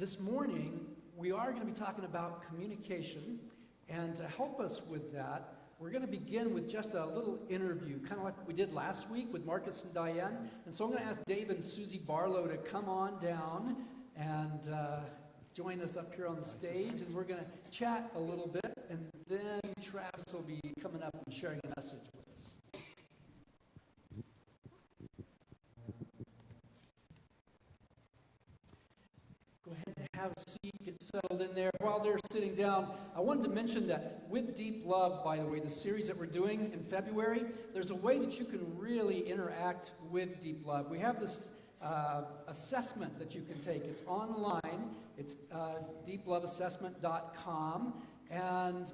This morning, we are going to be talking about communication, and to help us with that, we're going to begin with just a little interview, kind of like we did last week with Marcus and Diane. And so I'm going to ask Dave and Susie Barlow to come on down and join us up here on the stage, and we're going to chat a little bit, and then Travis will be coming up and sharing a message with us. Go ahead and have a seat, get settled in there. While they're sitting down, I wanted to mention that with Deep Love, by the way, the series that we're doing in February, there's a way that you can really interact with Deep Love. We have this assessment that you can take. It's online. It's deeploveassessment.com. And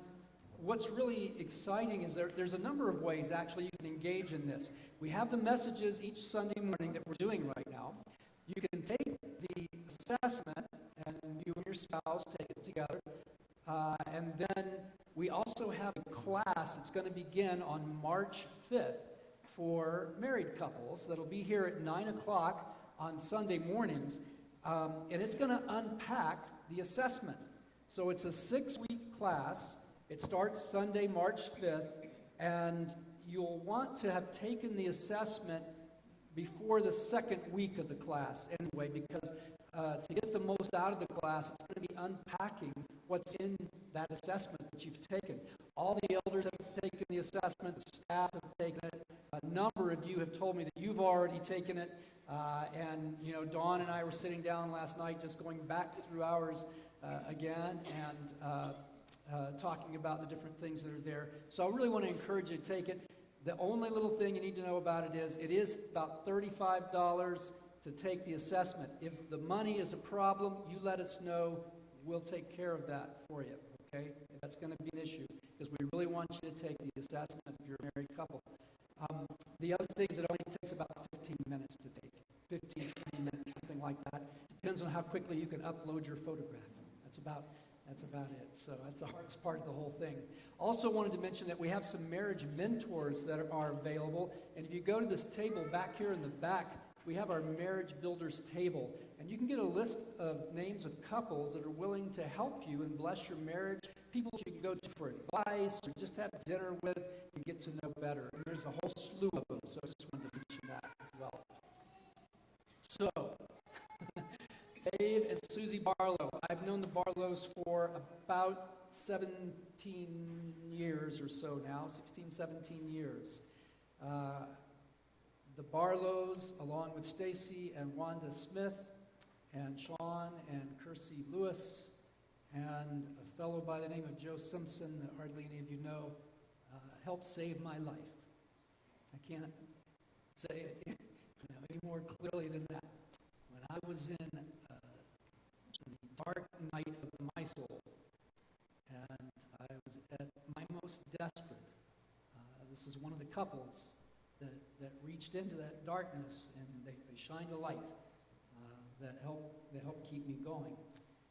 what's really exciting is there's a number of ways, actually, you can engage in this. We have the messages each Sunday morning that we're doing right now. You can take the assessment, and you and your spouse take it together. And then we also have a class that's going to begin on March 5th for married couples that'll be here at 9 o'clock on Sunday mornings. And it's going to unpack the assessment. So it's a 6-week class. It starts Sunday, March 5th, and you'll want to have taken the assessment before the second week of the class anyway, because to get the most out of the class, it's going to be unpacking what's in that assessment that you've taken. All the elders have taken the assessment, the staff have taken it. A number of you have told me that you've already taken it, and Dawn and I were sitting down last night just going back through ours again and talking about the different things that are there. So I really want to encourage you to take it. The only little thing you need to know about it is about $35 to take the assessment. If the money is a problem, you let us know. We'll take care of that for you, okay? That's going to be an issue because we really want you to take the assessment if you're a married couple. The other thing is it only takes about 15 minutes to take. 15, 20 minutes, something like that. Depends on how quickly you can upload your photograph. That's about it. So that's the hardest part of the whole thing. Also wanted to mention that we have some marriage mentors that are available. And if you go to this table back here in the back, we have our marriage builders table. And you can get a list of names of couples that are willing to help you and bless your marriage. People you can go to for advice or just have dinner with and get to know better. And there's a whole slew of them. So I just wanted to mention that as well. So, Dave and Susie Barlow. I've known the Barlows for about 17 years or so now, 16, 17 years. The Barlows, along with Stacy and Wanda Smith, and Sean and Kersey Lewis, and a fellow by the name of Joe Simpson that hardly any of you know, helped save my life. I can't say it any more clearly than that. When I was in the dark night of my soul, and I was at my most desperate, this is one of the couples that reached into that darkness, and they shined a light that helped keep me going.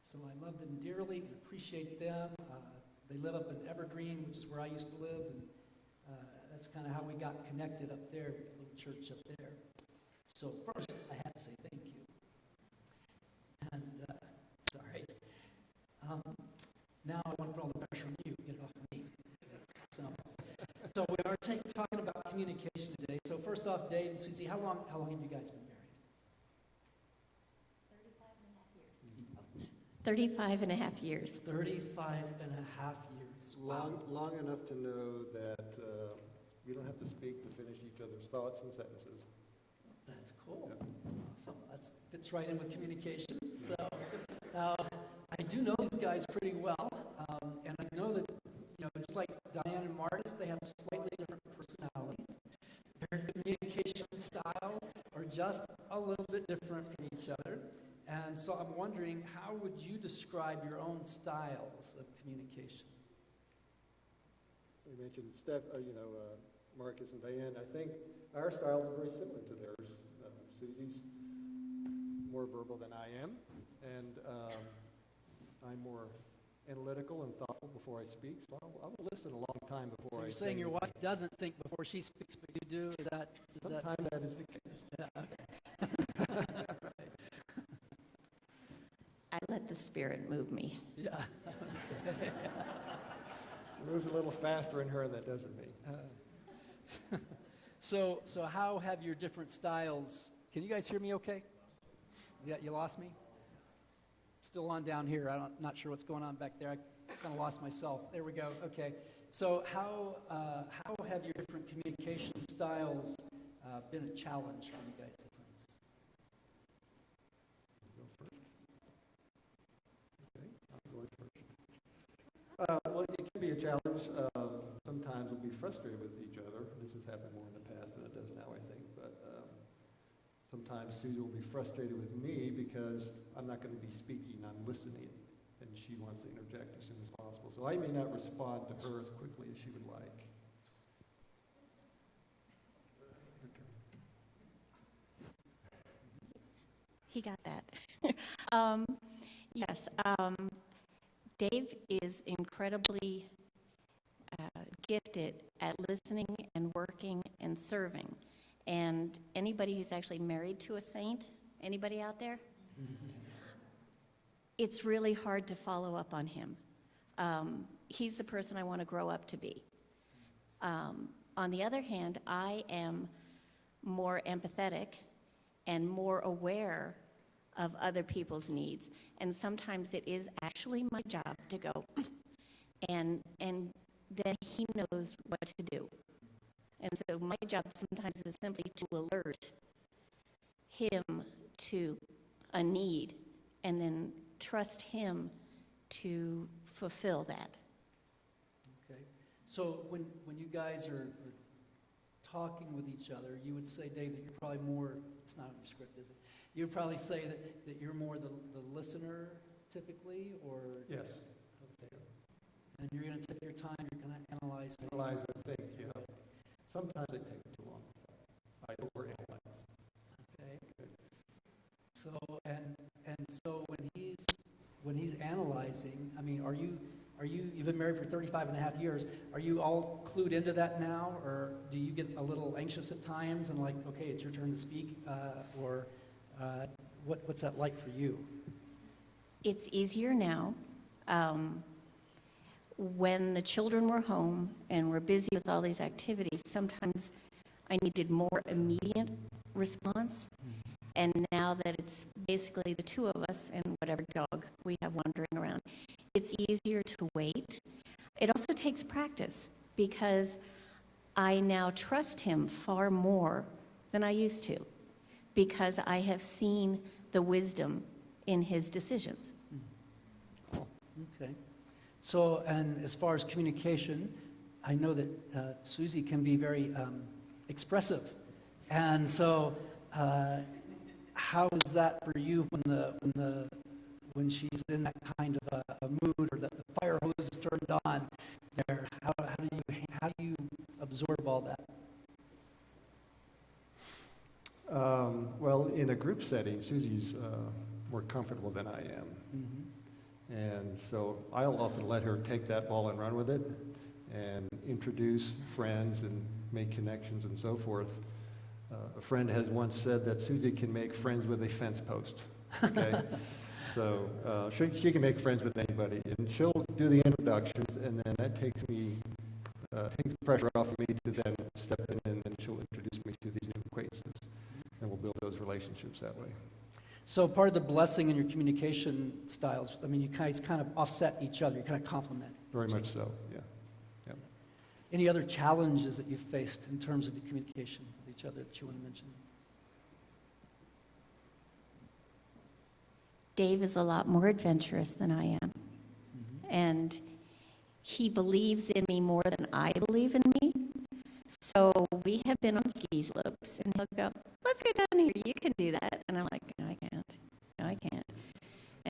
So I love them dearly and appreciate them. They live up in Evergreen, which is where I used to live, and that's kind of how we got connected up there, with the little church up there. So first, I have to say thank you. And, sorry. Now I want to put all the pressure on you, get it off of me. So we are talking about communication today. So first off, Dave and Susie, how long have you guys been married? 35 and a half years. 35 and a half years. Wow. Long enough to know that we don't have to speak to finish each other's thoughts and sentences. That's cool. Yeah. Awesome. That fits right in with communication. So I do know these guys pretty well, and I know that just like Diane and Marcus, they have slightly different personalities. Their communication styles are just a little bit different from each other. And so I'm wondering, how would you describe your own styles of communication? You mentioned Marcus and Diane. I think our styles are very similar to theirs. Susie's more verbal than I am, and I'm more analytical and thoughtful before I speak. So I will listen a long time before I you're saying your wife doesn't think before she speaks, but you do? Sometimes that is the case. Yeah, okay. I let the Spirit move me. Yeah. It moves a little faster in her than it does in me. So how have your different styles, can you guys hear me okay? Yeah, you lost me? Still on down here. I'm not sure what's going on back there. I kind of lost myself. There we go. Okay. So how have your different communication styles been a challenge for you guys at times? Go first. Okay, I'm going first. Well, it can be a challenge. Sometimes we'll be frustrated with each other. This has happened more in the past than it does now, I think. But sometimes Susie will be frustrated with me because I'm not going to be speaking, I'm listening, and she wants to interject as soon as possible. So I may not respond to her as quickly as she would like. Your turn. He got that. Yes, Dave is incredibly gifted at listening and working and serving. And anybody who's actually married to a saint, anybody out there? It's really hard to follow up on him. He's the person I want to grow up to be. On the other hand, I am more empathetic and more aware of other people's needs. And sometimes it is actually my job to go, and then he knows what to do. And so my job sometimes is simply to alert him to a need and then trust him to fulfill that. Okay. So when you guys are talking with each other, you would say, Dave, that you're probably more, it's not in your script, is it? You would probably say that you're more the listener typically, or? Yes. And you're going to take your time, you're going to analyze things. Analyze and think, yeah. Sometimes it takes too long. I overanalyze. Okay. So so when he's analyzing, I mean, you've been married for 35 and a half years. Are you all clued into that now, or do you get a little anxious at times and like, okay, it's your turn to speak, or what's that like for you? It's easier now. When the children were home and were busy with all these activities, sometimes I needed more immediate response. And now that it's basically the two of us and whatever dog we have wandering around, it's easier to wait. It also takes practice because I now trust him far more than I used to because I have seen the wisdom in his decisions. Cool. Okay. So, and as far as communication, I know that Susie can be very expressive. And so, how is that for you when she's in that kind of a mood, or that the fire hose is turned on there? How do you absorb all that? Well, in a group setting, Susie's more comfortable than I am. Mm-hmm. And so I'll often let her take that ball and run with it and introduce friends and make connections and so forth. A friend has once said that Susie can make friends with a fence post. Okay? So she can make friends with anybody, and she'll do the introductions, and then that takes pressure off of me to then step in, and then she'll introduce me to these new acquaintances, and we'll build those relationships that way. So part of the blessing in your communication styles, I mean, you guys kind of offset each other, you kind of complement. Very much so, yeah. Yeah. Any other challenges that you've faced in terms of your communication with each other that you want to mention? Dave is a lot more adventurous than I am. Mm-hmm. And he believes in me more than I believe in me. So we have been on ski slopes, and he'll go, let's go down here, you can do that. And I'm like, no, I can't.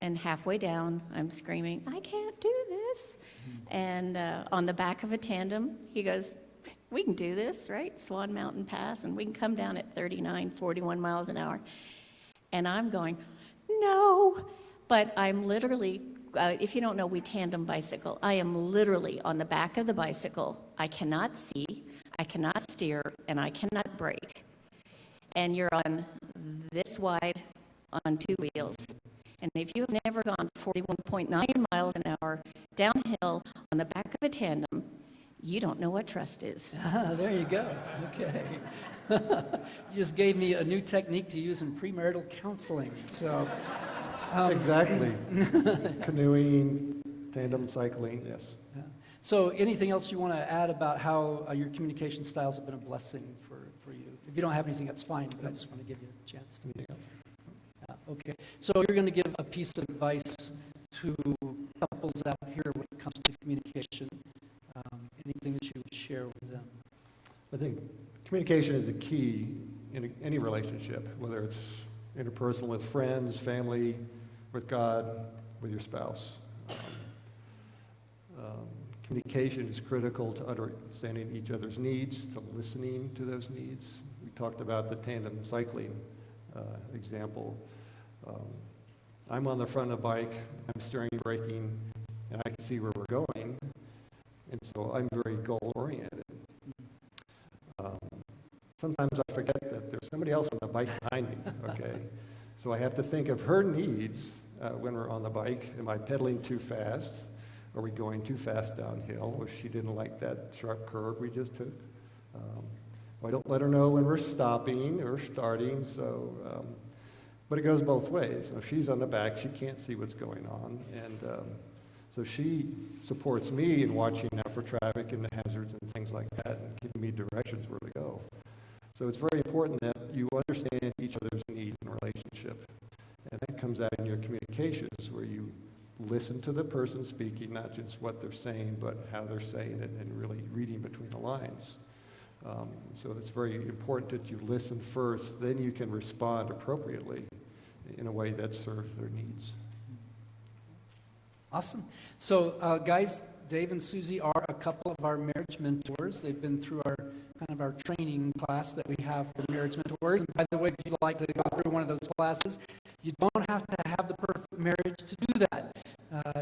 And halfway down, I'm screaming, I can't do this. Mm-hmm. And on the back of a tandem, he goes, we can do this, right? Swan Mountain Pass, and we can come down at 39, 41 miles an hour. And I'm going, no. But I'm literally, if you don't know, we tandem bicycle. I am literally on the back of the bicycle. I cannot see, I cannot steer, and I cannot brake. And you're on this wide on two wheels. And if you've never gone 41.9 miles an hour downhill on the back of a tandem, you don't know what trust is. There you go. Okay. You just gave me a new technique to use in premarital counseling. So, Exactly. Canoeing, tandem cycling, yes. yeah. So anything else you want to add about how your communication styles have been a blessing for you? If you don't have anything, that's fine, but I just want to give you a chance to. Anything else? Okay. So you're going to give a piece of advice to couples out here when it comes to communication. Anything that you would share with them? I think communication is the key in any relationship, whether it's interpersonal with friends, family, with God, with your spouse. Communication is critical to understanding each other's needs, to listening to those needs. We talked about the tandem cycling example. I'm on the front of the bike, I'm steering, braking, and I can see where we're going, and so I'm very goal-oriented. Sometimes I forget that there's somebody else on the bike behind me, okay? So I have to think of her needs when we're on the bike. Am I pedaling too fast? Are we going too fast downhill? Well, she didn't like that sharp curve we just took. I don't let her know when we're stopping or starting, so, but it goes both ways. If she's on the back, she can't see what's going on, and so she supports me in watching out for traffic and the hazards and things like that, and giving me directions where to go. So it's very important that you understand each other's needs in a relationship, and that comes out in your communications, where you listen to the person speaking, not just what they're saying, but how they're saying it, and really reading between the lines. So it's very important that you listen first, then you can respond appropriately in a way that serves their needs. Awesome. So, guys, Dave and Susie are a couple of our marriage mentors. They've been through our training class that we have for marriage mentors. And by the way, if you'd like to go through one of those classes, you don't have to have the perfect marriage to do that.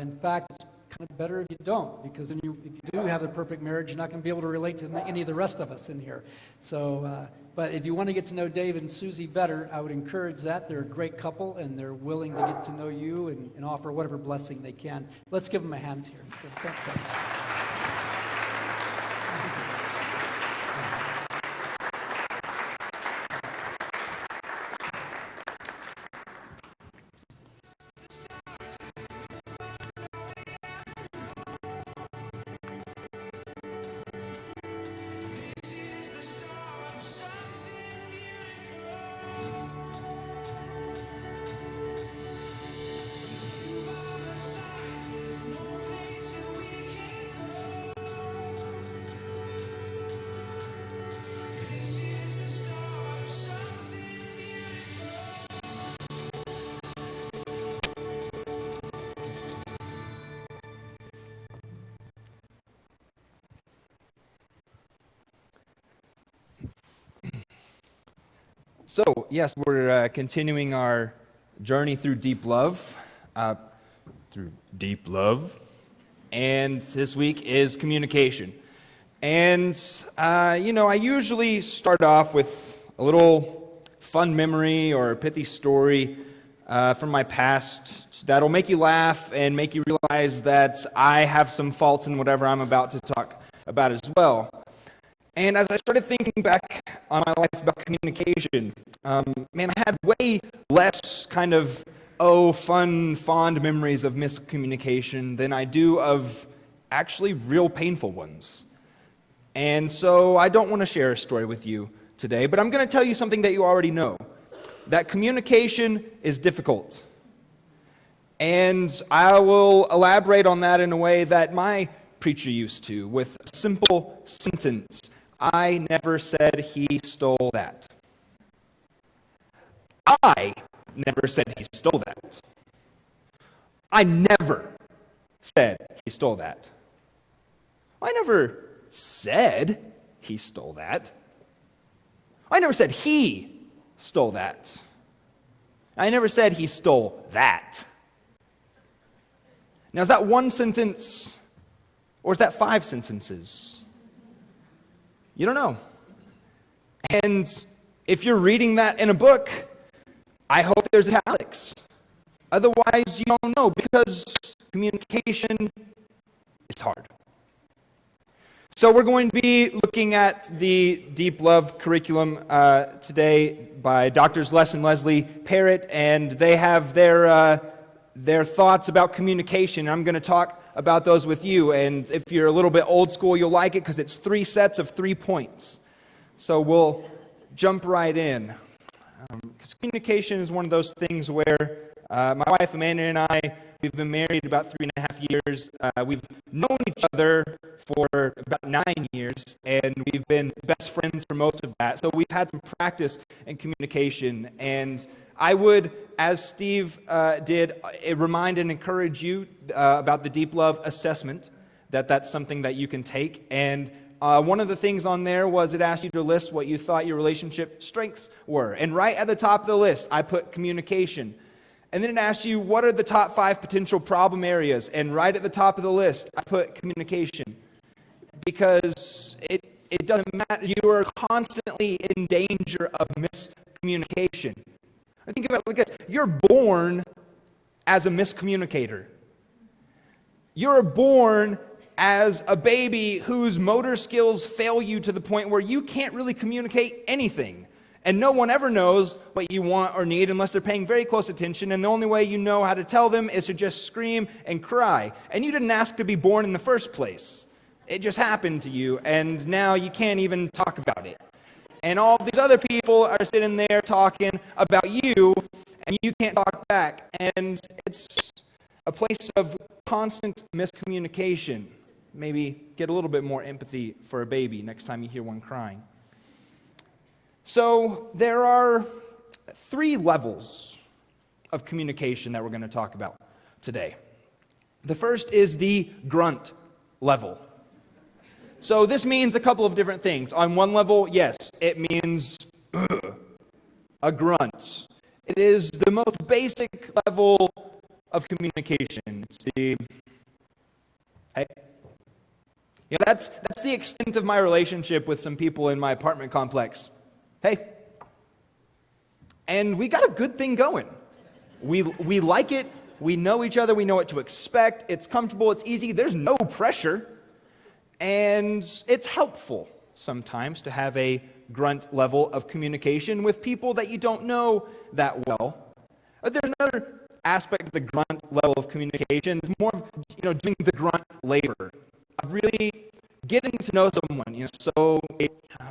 In fact, it's kind of better if you don't, because then if you do have the perfect marriage, you're not going to be able to relate to any of the rest of us in here. So, but if you want to get to know Dave and Susie better, I would encourage that. They're a great couple, and they're willing to get to know you and offer whatever blessing they can. Let's give them a hand here. So, thanks, guys. So, yes, we're continuing our journey through deep love, and this week is communication. And, I usually start off with a little fun memory or a pithy story from my past that'll make you laugh and make you realize that I have some faults in whatever I'm about to talk about as well. And as I started thinking back on my life about communication, I had way less kind of, fun, fond memories of miscommunication than I do of actually real painful ones. And so I don't want to share a story with you today, but I'm going to tell you something that you already know, that communication is difficult. And I will elaborate on that in a way that my preacher used to, with a simple sentence. I never said he stole that. I never said he stole that. I never said he stole that. I never said he stole that. I never said he stole that. I never said he stole that. Now, is that one sentence or is that 5 sentences? You don't know. And if you're reading that in a book, I hope there's italics. Otherwise, you don't know, because communication is hard. So we're going to be looking at the Deep Love curriculum today by Drs. Les and Leslie Parrott, and they have their thoughts about communication. I'm going to talk about those with you, and if you're a little bit old school, you'll like it because it's 3 sets of 3 points. So we'll jump right in. Because communication is one of those things where my wife Amanda and I, we've been married about 3.5 years. We've known each other for about 9 years, and we've been best friends for most of that. So we've had some practice in communication. And I would, as Steve did, remind and encourage you about the Deep Love assessment, that's something that you can take. And one of the things on there was it asked you to list what you thought your relationship strengths were. And right at the top of the list, I put communication. And then it asked you, what are the top 5 potential problem areas? And right at the top of the list, I put communication. Because it doesn't matter. You are constantly in danger of miscommunication. I think about it like this. You're born as a miscommunicator. You're born as a baby whose motor skills fail you to the point where you can't really communicate anything. And no one ever knows what you want or need unless they're paying very close attention, and the only way you know how to tell them is to just scream and cry. And you didn't ask to be born in the first place. It just happened to you, and now you can't even talk about it. And all these other people are sitting there talking about you, and you can't talk back. And it's a place of constant miscommunication. Maybe get a little bit more empathy for a baby next time you hear one crying. So there are 3 levels of communication that we're going to talk about today. The first is the grunt level. So this means a couple of different things. On one level, yes, it means a grunt. It is the most basic level of communication. It's the, hey. Yeah, that's the extent of my relationship with some people in my apartment complex. Hey. And we got a good thing going. We like it. We know each other. We know what to expect. It's comfortable. It's easy. There's no pressure. And it's helpful sometimes to have a grunt level of communication with people that you don't know that well. But there's another aspect of the grunt level of communication, more of, doing the grunt labor, of really getting to know someone, so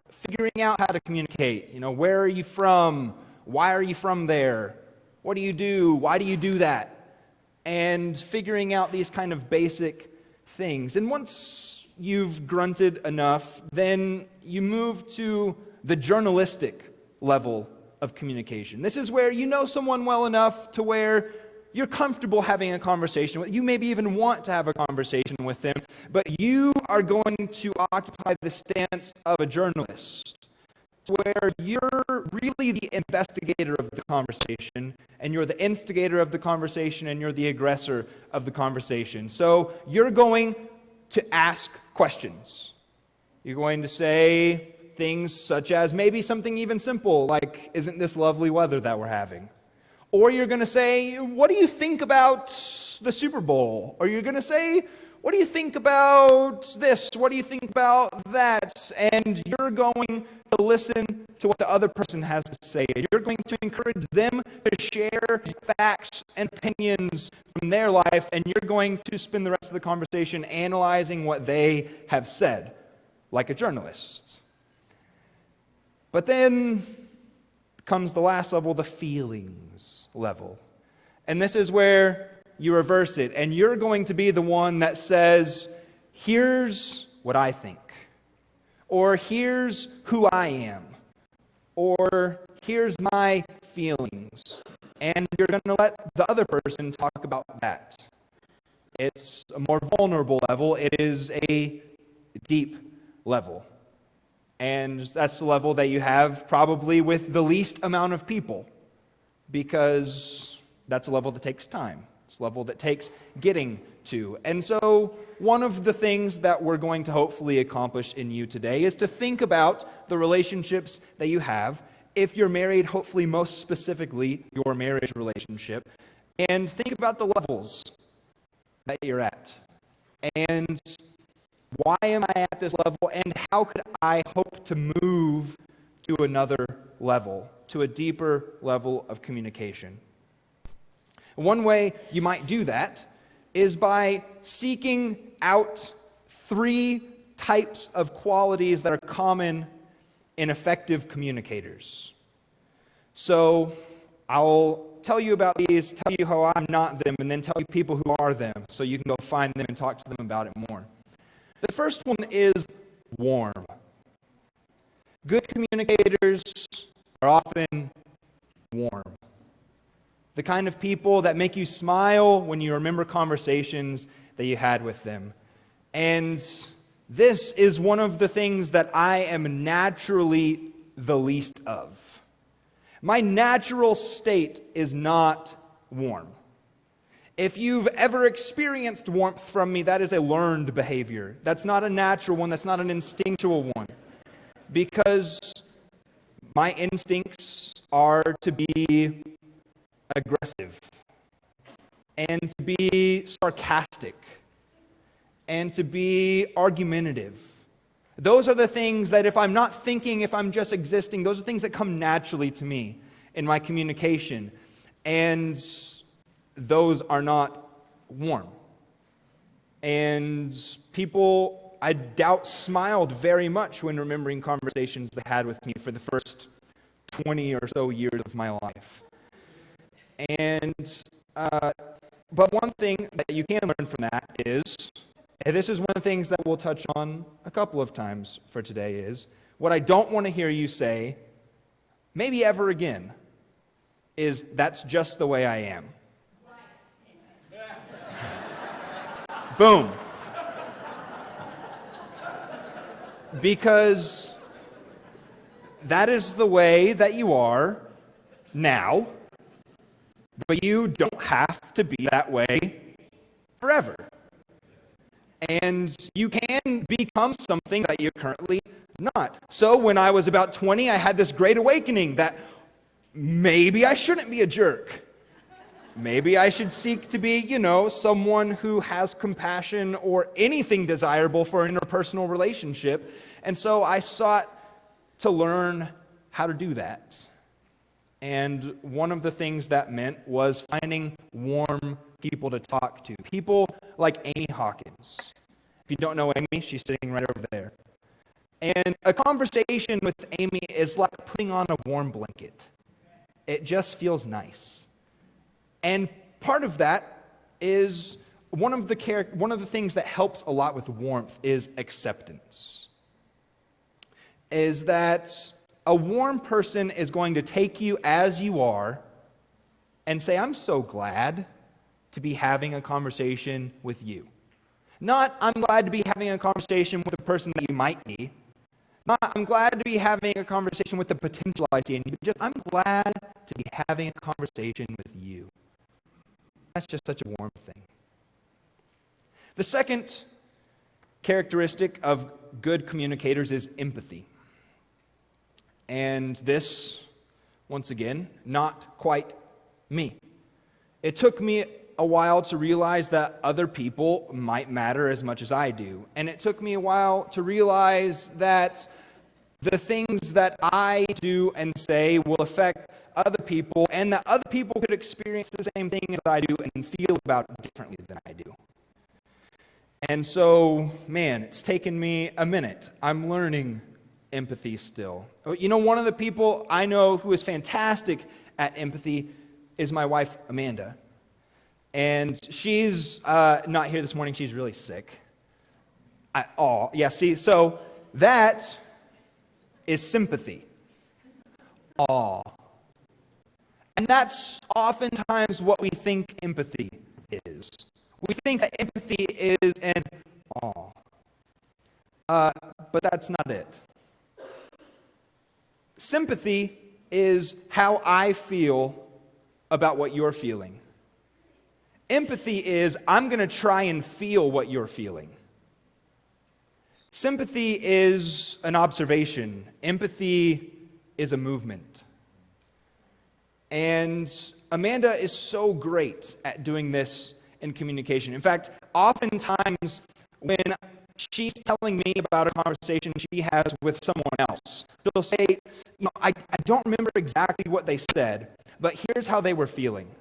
figuring out how to communicate, where are you from? Why are you from there? What do you do? Why do you do that? And figuring out these kind of basic things. And once you've grunted enough, then you move to the journalistic level of communication. This is where you know someone well enough to where you're comfortable having a conversation with. You maybe even want to have a conversation with them, but you are going to occupy the stance of a journalist, where you're really the investigator of the conversation, and you're the instigator of the conversation, and you're the aggressor of the conversation. So you're going to ask questions. You're going to say things such as maybe something even simple, like, isn't this lovely weather that we're having? Or you're going to say, what do you think about the Super Bowl? Or you're going to say, what do you think about this? What do you think about that? And you're going to listen to what the other person has to say. You're going to encourage them to share facts and opinions from their life, and you're going to spend the rest of the conversation analyzing what they have said, like a journalist. But then comes the last level, the feelings level. And this is where you reverse it, and you're going to be the one that says, here's what I think, or here's who I am, or here's my feelings, and you're going to let the other person talk about that. It's a more vulnerable level. It is a deep level. And that's the level that you have probably with the least amount of people, because that's a level that takes time. It's a level that takes getting to. And so one of the things that we're going to hopefully accomplish in you today is to think about the relationships that you have. If you're married, hopefully most specifically your marriage relationship. and think about the levels that you're at. And why am I at this level, and how could I hope to move to another level, to a deeper level of communication? One way you might do that is by seeking out 3 types of qualities that are common in effective communicators. So I'll tell you about these, tell you how I'm not them, and then tell you people who are them, so you can go find them and talk to them about it more. The first one is warm. Good communicators are often warm. The kind of people that make you smile when you remember conversations that you had with them. And this is one of the things that I am naturally the least of. My natural state is not warm. If you've ever experienced warmth from me, that is a learned behavior. That's not a natural one, that's not an instinctual one. Because my instincts are to be aggressive, and to be sarcastic, and to be argumentative. Those are the things that if I'm not thinking, if I'm just existing, those are things that come naturally to me in my communication. And those are not warm. And people, I doubt, smiled very much when remembering conversations they had with me for the first 20 or so years of my life. But one thing that you can learn from that is, and this is one of the things that we'll touch on a couple of times for today, is what I don't want to hear you say, maybe ever again, is that's just the way I am. Boom. Because that is the way that you are now, but you don't have to be that way forever. And you can become something that you're currently not. So when I was about 20, I had this great awakening that maybe I shouldn't be a jerk. Maybe I should seek to be, someone who has compassion or anything desirable for an interpersonal relationship. And so I sought to learn how to do that. And one of the things that meant was finding warm people to talk to. People like Amy Hawkins. If you don't know Amy, she's sitting right over there. And a conversation with Amy is like putting on a warm blanket. It just feels nice. And part of that is one of the things that helps a lot with warmth is acceptance. Is that a warm person is going to take you as you are and say, I'm so glad to be having a conversation with you. Not, I'm glad to be having a conversation with the person that you might be. Not, I'm glad to be having a conversation with the potential I see in you. Just, I'm glad to be having a conversation with you. That's just such a warm thing. The second characteristic of good communicators is empathy. And this, once again, not quite me. It took me a while to realize that other people might matter as much as I do. And it took me a while to realize that the things that I do and say will affect other people, and that other people could experience the same thing as I do and feel about it differently than I do. And so, man, it's taken me a minute. I'm learning empathy still. One of the people I know who is fantastic at empathy is my wife, Amanda. And she's not here this morning. She's really sick. So that is sympathy. Aw. And that's oftentimes what we think empathy is. We think that empathy is an aw. But that's not it. Sympathy is how I feel about what you're feeling. Empathy is, I'm going to try and feel what you're feeling. Sympathy is an observation. Empathy is a movement. And Amanda is so great at doing this in communication. In fact, oftentimes when she's telling me about a conversation she has with someone else, she'll say, I don't remember exactly what they said, but here's how they were feeling.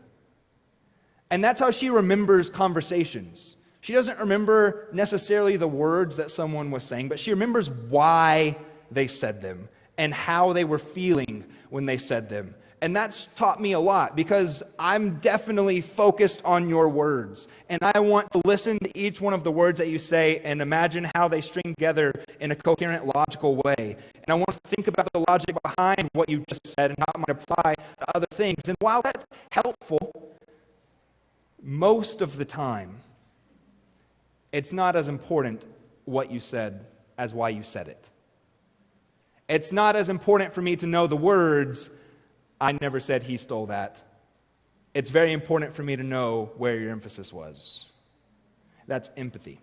And that's how she remembers conversations. She doesn't remember necessarily the words that someone was saying, but she remembers why they said them and how they were feeling when they said them. And that's taught me a lot because I'm definitely focused on your words. And I want to listen to each one of the words that you say and imagine how they string together in a coherent, logical way. And I want to think about the logic behind what you just said and how it might apply to other things. And while that's helpful, most of the time, it's not as important what you said as why you said it. It's not as important for me to know the words, I never said he stole that. It's very important for me to know where your emphasis was. That's empathy.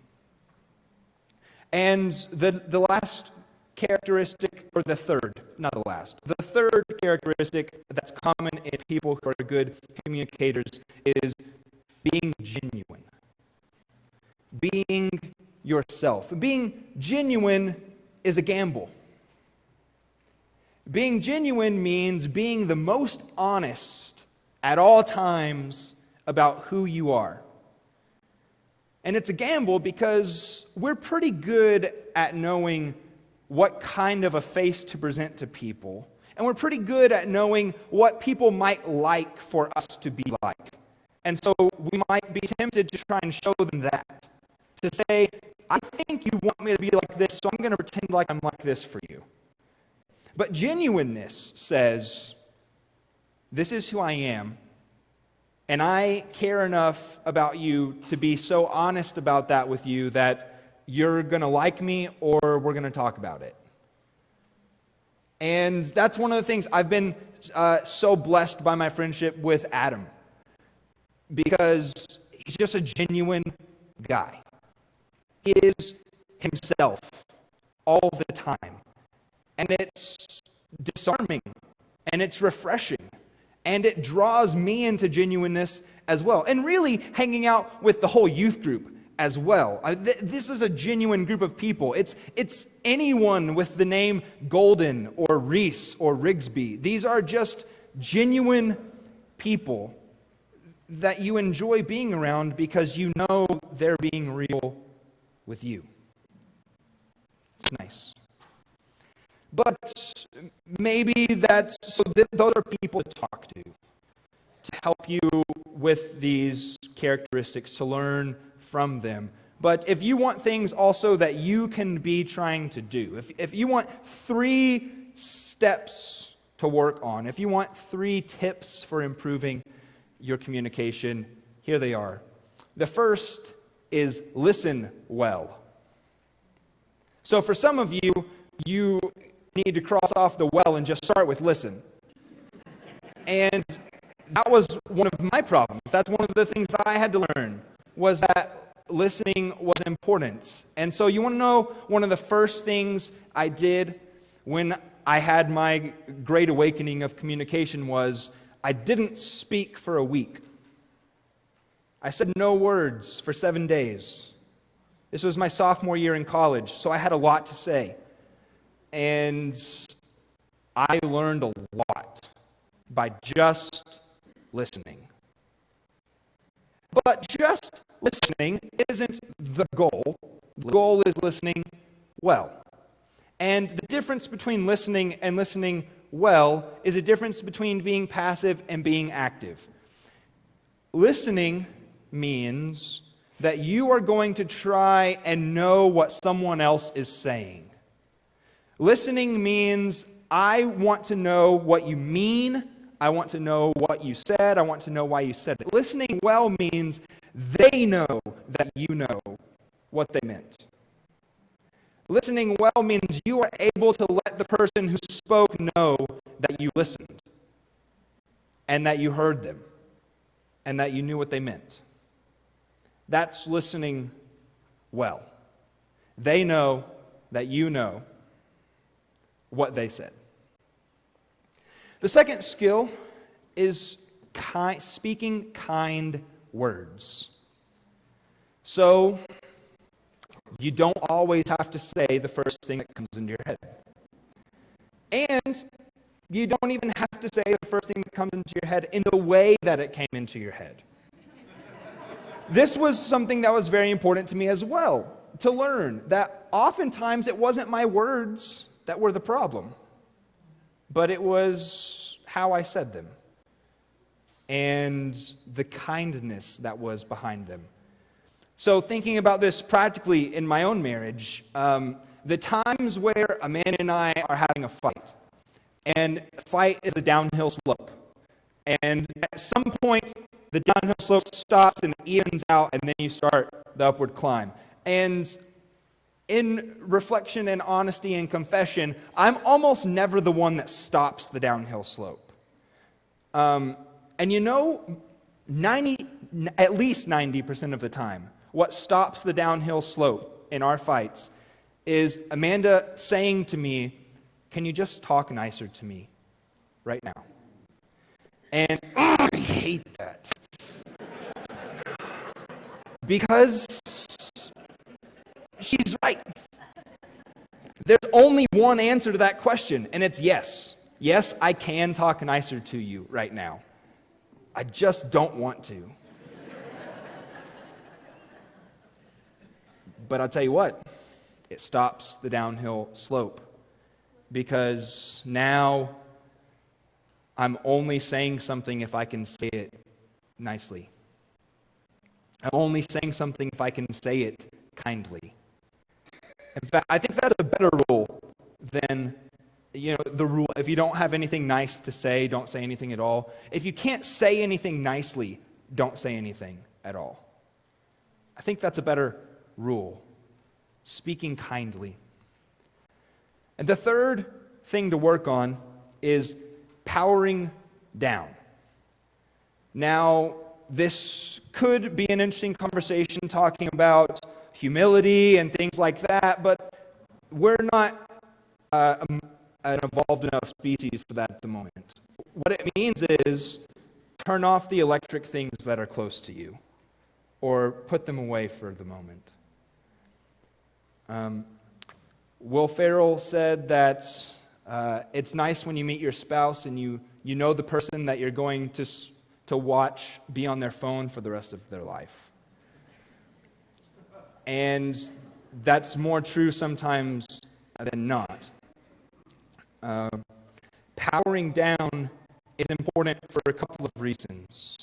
And the last characteristic, or the third, not the last, the third characteristic that's common in people who are good communicators is being genuine. Being yourself. Being genuine is a gamble. Being genuine means being the most honest at all times about who you are. And it's a gamble because we're pretty good at knowing what kind of a face to present to people. And we're pretty good at knowing what people might like for us to be like. And so we might be tempted to try and show them that. To say, I think you want me to be like this, so I'm going to pretend like I'm like this for you. But genuineness says, this is who I am, and I care enough about you to be so honest about that with you that you're going to like me or we're going to talk about it. And that's one of the things I've been so blessed by my friendship with Adam, because he's just a genuine guy. He is himself all the time. And it's disarming, and it's refreshing, and it draws me into genuineness as well. And really hanging out with the whole youth group as well. This is a genuine group of people. It's anyone with the name Golden or Reese or Rigsby. These are just genuine people that you enjoy being around because you know they're being real with you. It's nice. But maybe those are people to talk to help you with these characteristics, to learn from them. But if you want things also that you can be trying to do, if you want 3 steps to work on, if you want 3 tips for improving your communication, here they are. The first is listen well. So for some of you, you need to cross off the well and just start with listen. And that was one of my problems. That's one of the things that I had to learn, was that listening was important. And so you want to know one of the first things I did when I had my great awakening of communication was I didn't speak for a week. I said no words for 7 days. This was my sophomore year in college, so I had a lot to say. And I learned a lot by just listening. But just listening isn't the goal. The goal is listening well. And the difference between listening and listening well is a difference between being passive and being active. Listening means that you are going to try and know what someone else is saying. Listening means I want to know what you mean. I want to know what you said. I want to know why you said it. Listening well means they know that you know what they meant. Listening well means you are able to let the person who spoke know that you listened and that you heard them and that you knew what they meant. That's listening well. They know that you know what they said. The second skill is speaking kind words. So, you don't always have to say the first thing that comes into your head. And you don't even have to say the first thing that comes into your head in the way that it came into your head. This was something that was very important to me as well, to learn that oftentimes it wasn't my words that were the problem, but it was how I said them and the kindness that was behind them. So thinking about this practically in my own marriage, the times where a man and I are having a fight, and the fight is a downhill slope, and at some point the downhill slope stops and evens out, and then you start the upward climb. And in reflection and honesty and confession, I'm almost never the one that stops the downhill slope. And you know, at least 90% of the time, what stops the downhill slope in our fights is Amanda saying to me, "Can you just talk nicer to me right now?" And I hate that. Because she's right. There's only one answer to that question, and it's yes. Yes, I can talk nicer to you right now. I just don't want to. But I'll tell you what, it stops the downhill slope, because now I'm only saying something if I can say it nicely. I'm only saying something if I can say it kindly. In fact, I think that's a better rule than, the rule, if you don't have anything nice to say, don't say anything at all. If you can't say anything nicely, don't say anything at all. I think that's a better rule. Speaking kindly. And the third thing to work on is powering down. Now, this could be an interesting conversation talking about humility and things like that, but we're not an evolved enough species for that at the moment. What it means is turn off the electric things that are close to you, or put them away for the moment. Will Ferrell said that it's nice when you meet your spouse and you know the person that you're going to watch be on their phone for the rest of their life. And that's more true sometimes than not. Powering down is important for a couple of reasons.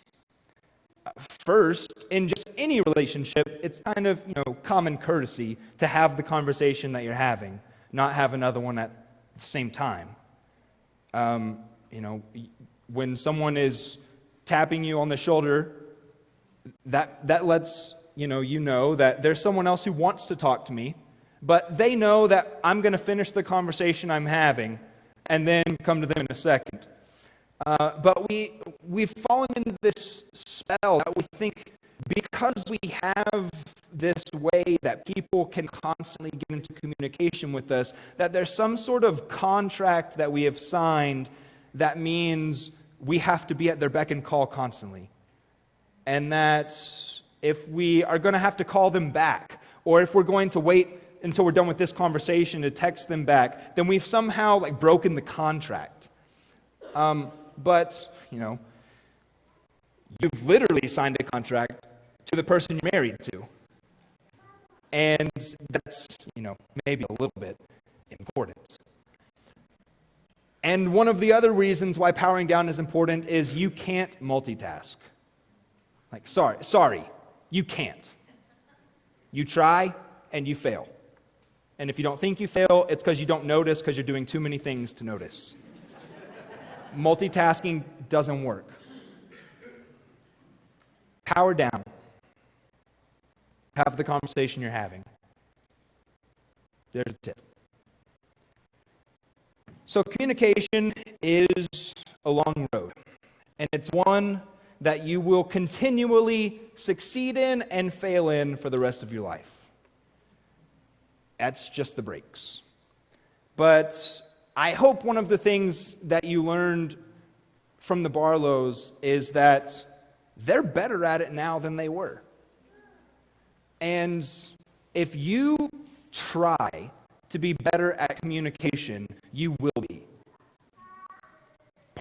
First, in just any relationship, it's kind of, common courtesy to have the conversation that you're having, not have another one at the same time. When someone is tapping you on the shoulder, that lets you know that there's someone else who wants to talk to me, but they know that I'm going to finish the conversation I'm having and then come to them in a second. But we've fallen into this spell that we think because we have this way that people can constantly get into communication with us, that there's some sort of contract that we have signed that means we have to be at their beck and call constantly. And that if we are going to have to call them back, or if we're going to wait until we're done with this conversation to text them back, then we've somehow broken the contract. But, you've literally signed a contract to the person you're married to. And that's, maybe a little bit important. And one of the other reasons why powering down is important is you can't multitask. Sorry, you can't. You try and you fail. And if you don't think you fail, it's because you don't notice, because you're doing too many things to notice. Multitasking doesn't work. Power down. Have the conversation you're having. There's a tip. So communication is a long road, and it's one that you will continually succeed in and fail in for the rest of your life. That's just the breaks. But I hope one of the things that you learned from the Barlows is that they're better at it now than they were. And if you try to be better at communication, you will be.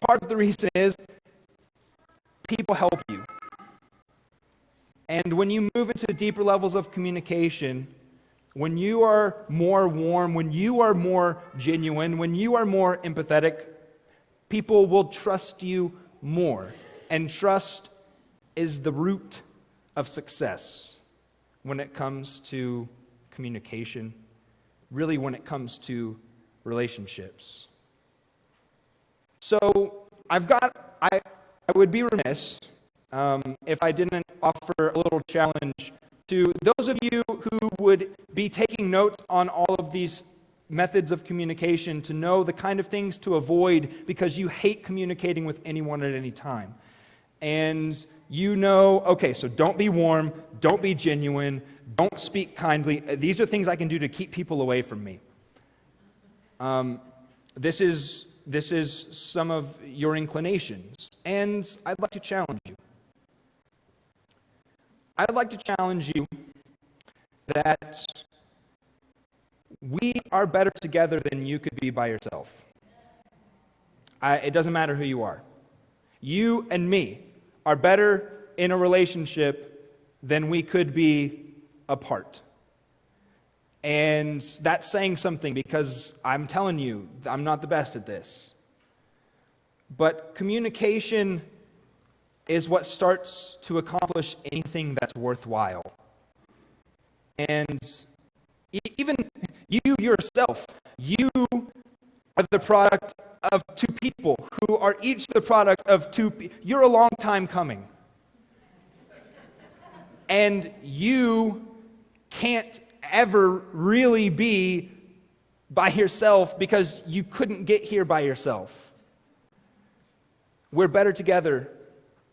Part of the reason is people help you. And when you move into deeper levels of communication, when you are more warm, when you are more genuine, when you are more empathetic, people will trust you more. And trust is the root of success when it comes to communication, really when it comes to relationships. So I would be remiss if I didn't offer a little challenge to those of you who would be taking notes on all of these methods of communication, to know the kind of things to avoid because you hate communicating with anyone at any time. And you know, okay, so don't be warm, don't be genuine, don't speak kindly. These are things I can do to keep people away from me. This is some of your inclinations, and I'd like to challenge you. I'd like to challenge you that we are better together than you could be by yourself. It doesn't matter who you are. You and me are better in a relationship than we could be apart. And that's saying something, because I'm telling you, I'm not the best at this. But communication is what starts to accomplish anything that's worthwhile. And even you yourself, you are the product of two people who are each the product of two people. You're a long time coming. And you can't ever really be by yourself because you couldn't get here by yourself. We're better together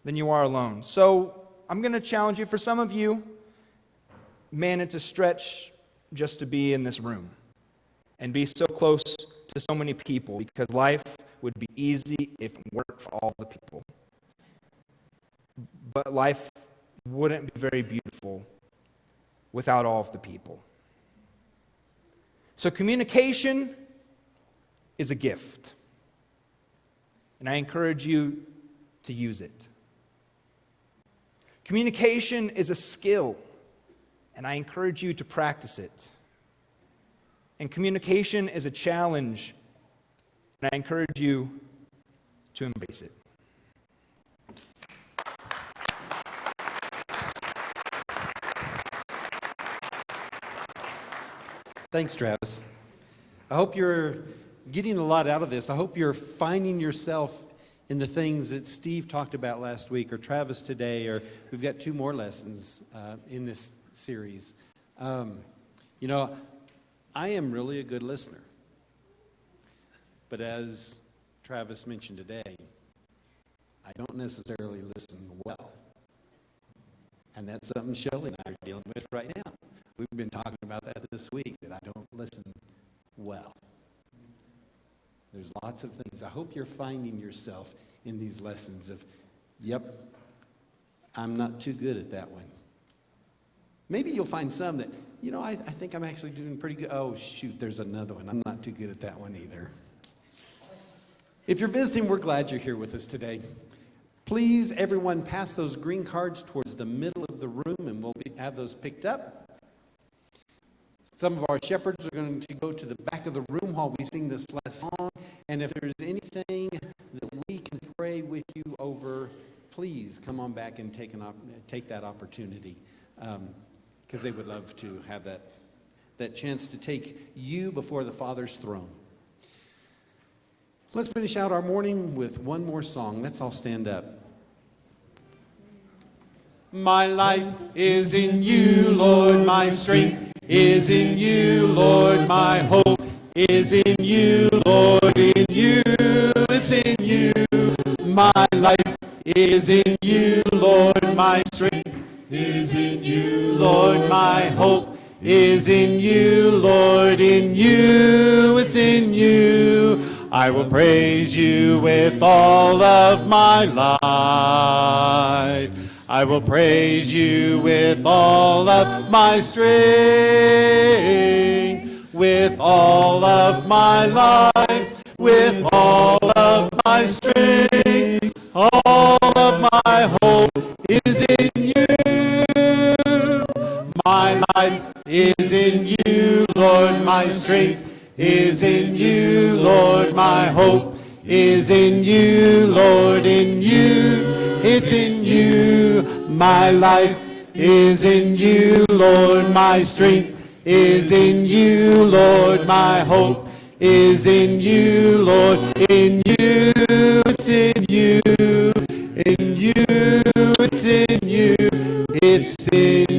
than you are alone. So I'm going to challenge you. For some of you, man, it's a stretch just to be in this room and be so close to so many people, because life would be easy if it worked for all the people. But life wouldn't be very beautiful without all of the people. So communication is a gift, and I encourage you to use it. Communication is a skill, and I encourage you to practice it. And communication is a challenge, and I encourage you to embrace it. Thanks, Travis. I hope you're getting a lot out of this. I hope you're finding yourself in the things that Steve talked about last week, or Travis today, or we've got 2 more lessons in this series. You know, I am really a good listener. But as Travis mentioned today, I don't necessarily listen well. And that's something Shelley and I are dealing with right now. We've been talking about that this week, that I don't listen well. There's lots of things. I hope you're finding yourself in these lessons of, yep, I'm not too good at that one. Maybe you'll find some that, you know, I think I'm actually doing pretty good. Oh, shoot, there's another one. I'm not too good at that one either. If you're visiting, we're glad you're here with us today. Please, everyone, pass those green cards towards the middle of the room, and we'll have those picked up. Some of our shepherds are going to go to the back of the room while we sing this last song. And if there's anything that we can pray with you over, please come on back and take that opportunity, because they would love to have that chance to take you before the Father's throne. Let's finish out our morning with one more song. Let's all stand up. My life is in you, Lord, my strength is in you, Lord, my hope is in you, Lord, in you, it's in you. My life is in you, Lord, my strength is in you, Lord, my hope is in you, Lord, in you, it's in you. I will praise you with all of my life. I will praise you with all of my strength, with all of my life, with all of my strength. All of my hope is in you. My life is in you, Lord. My strength is in you, Lord. My hope is in you, Lord. In you, it's in you. My life is in you, Lord. My strength is in you, Lord. My hope is in you, Lord. In you, it's in you. In you, it's in you. It's in